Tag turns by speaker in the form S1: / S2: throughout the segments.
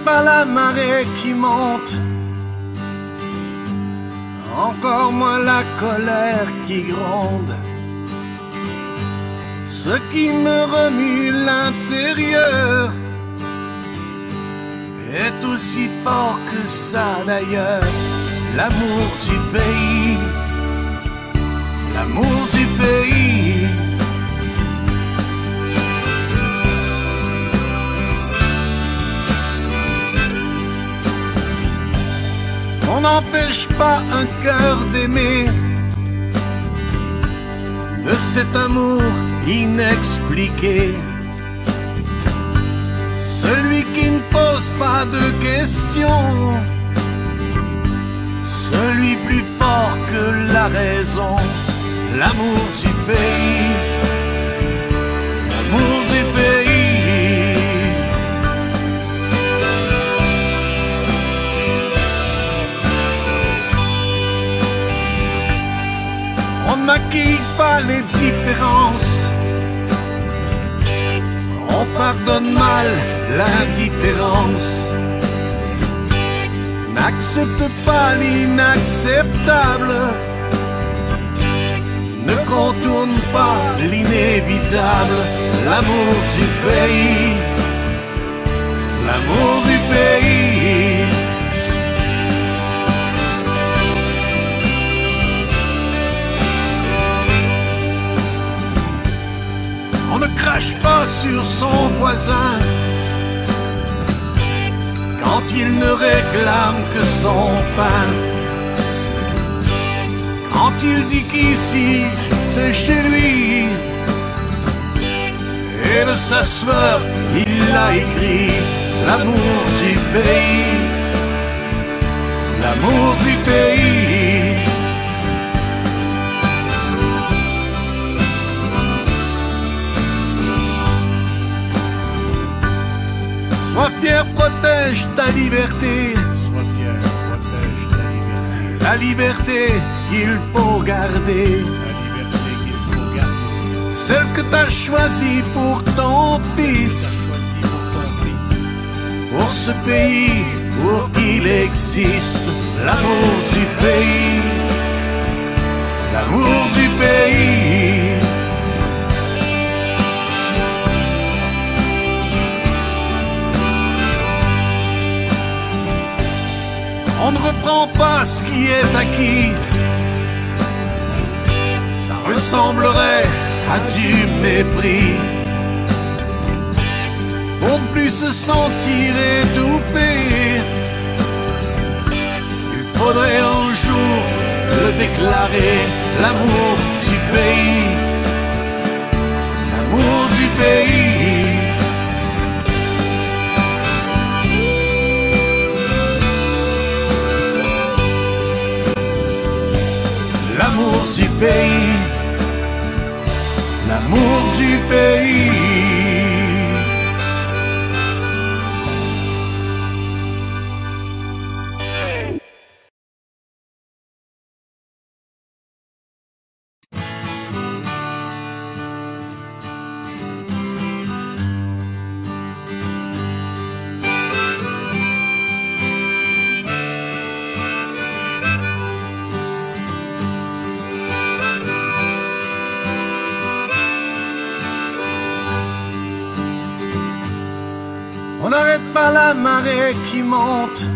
S1: pas la marée qui monte, encore moins la colère qui gronde. Ce qui me remue l'intérieur est aussi fort que ça d'ailleurs. L'amour du pays, l'amour du pays. On n'empêche pas un cœur d'aimer, de cet amour inexpliqué. Celui qui ne pose pas de questions, celui plus fort que la raison. L'amour du pays, l'amour du pays. On ne maquille pas les différences, on pardonne mal l'indifférence. N'accepte pas l'inacceptable, ne contourne pas l'inévitable. L'amour du pays, l'amour du pays. On ne crache pas sur son voisin quand il ne réclame que son pain. Quand il dit qu'ici c'est chez lui, et de sa sueur il a écrit l'amour du pays, l'amour du pays. Sois fier, protège ta liberté.
S2: Sois fier, protège ta liberté.
S1: La liberté qu'il faut garder.
S2: La liberté qu'il faut garder.
S1: Celle que t'as choisie pour ton fils.
S2: Choisis pour ton fils.
S1: Pour ce pays, pour qu'il existe. L'amour du pays. L'amour du pays. On ne reprend pas ce qui est acquis, ça ressemblerait à du mépris. Pour ne plus se sentir étouffé, il faudrait un jour le déclarer. L'amour du pays, l'amour du pays. L'amour du pays, l'amour du pays. On n'arrête pas la marée qui monte,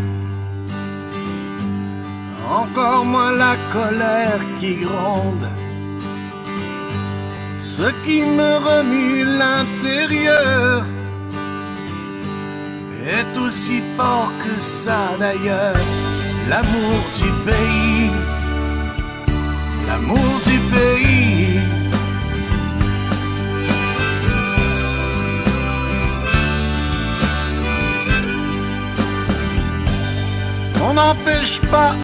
S1: encore moins la colère qui gronde. Ce qui me remue l'intérieur est aussi fort que ça d'ailleurs. L'amour du pays, l'amour du pays. On n'empêche pas